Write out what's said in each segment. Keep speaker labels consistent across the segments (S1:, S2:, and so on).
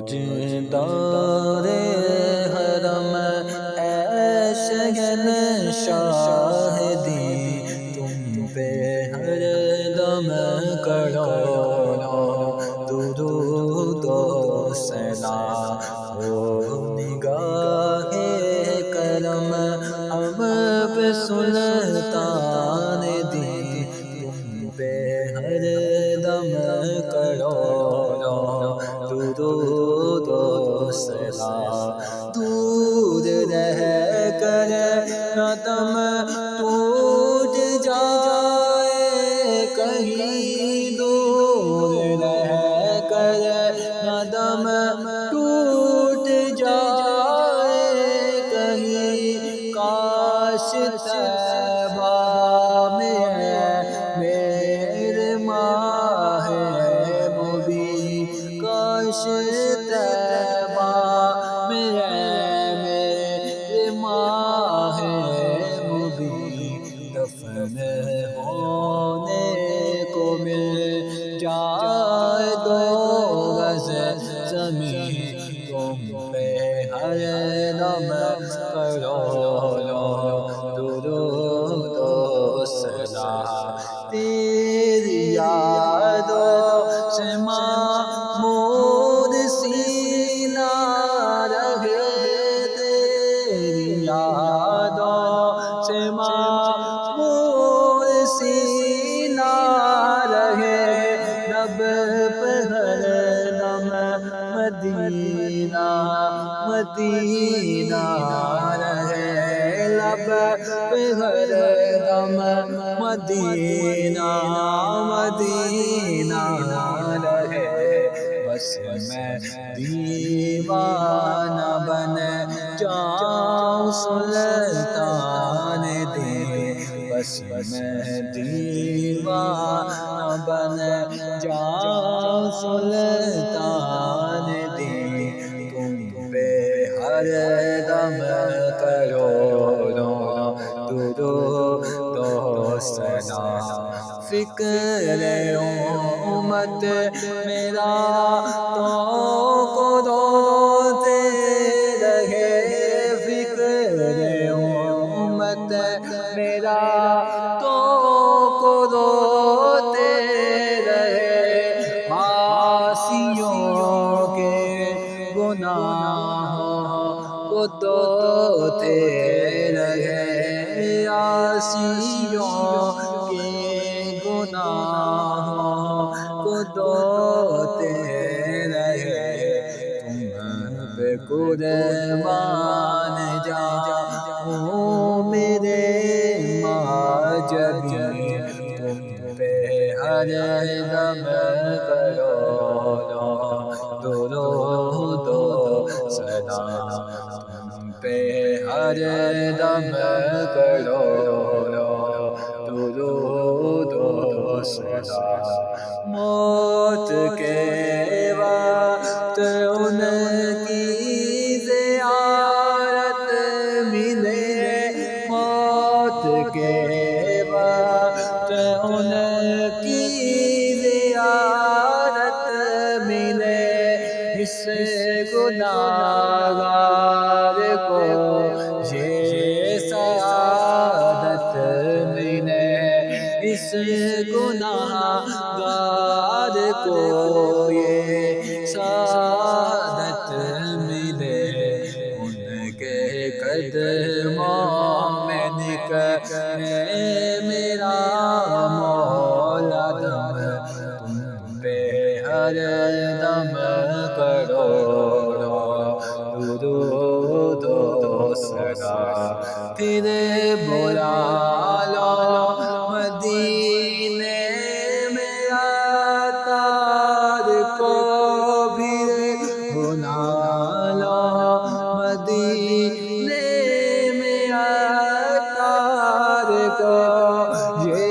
S1: تاجدار حرم اے شہنشاہ دی، تم پہ ہر دم کروڑوں درود و سلام ہو۔ نگاہ کرم ہم پہ سلطان دی، تم پہ ہر دم کروڑوں درود و سلام۔ دور رہ کر نہ دم ٹوٹ جائے کہیں، دور رہ کر نہ دم ٹوٹ جائے کہیں، کاش طیبہ میں میرے ماہ مبین، کاش طیبہ میں میرے ماہ مبین، دفن ہونے کو مل جائے دو گز زمین، تم پہ ہر دم کروڑوں درود و سلام۔ تیری یادوں سے معمور سینہ رہے، تیری یادوں سے معمور سینہ رہے، رب پہ ہر دم مدینہ مدینہ رہے، لب پہ ہر دم مدینہ مدینہ رہے۔ بس میں دیوانہ بن جاؤں سلطان دی، بس میں دیوانہ بن جاؤں سلطان دی، تم پہ ہر دم کروڑوں درود و سلام۔ فکر امت میرا تو کو روتے رہے، فکر امت میرا تو کو روتے رہے، عاصیوں کے گناہوں کو دھوتے رہے، عاصیوں کے گناہوں کو دھوتے رہے، تم پہ قربان جاؤں میرے ماجبی، تم پہ ہر دم کروڑوں درود و سلام، تم پہ ہر دم کروڑوں درود و سلام۔ موت کے وقت ان کی زیارت ملے، موت کے وقت ان کی زیارت ملے، اس گناہگار کو یہ سعادت ملے، اس گناہگار کو یہ سعادت ملے، ان کے قدموں میں نکلے میرا مولا دم، تم پہ ہر دم کروڑوں درود و سلام۔ پھر بلا لو مدینے میں عطار کو، بھی بلا لو مدینے میں عطار کو، یہ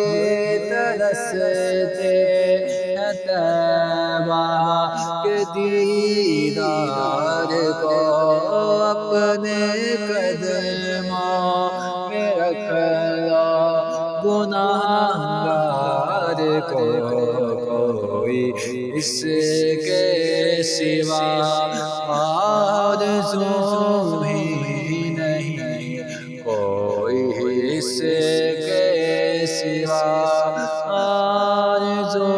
S1: ترستے ہیں طیبہ کے دیدار کو، اپنے قدموں میں رکھ لو گناہگار کو، کوئی اس کے سوا آرزو ہی نہیں، کوئی اس کے سوا آرزو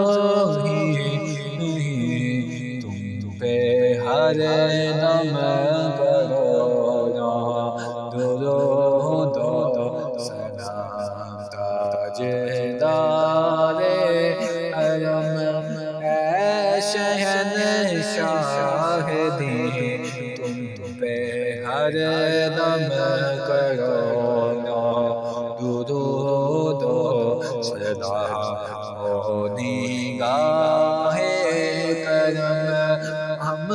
S1: ہی نہیں، تم پہ ہر دم کرو نا درود و سلام، تاجدار حرم اے شہنشاہ دین، تم پہ ہر دم کرو نا درود و سلام، او نگاہ کرم ہم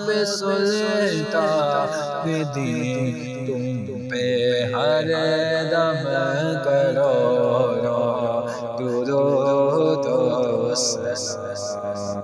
S1: پہ سلطان دین، تم پہ ہر دم کرو نا درود و سلام۔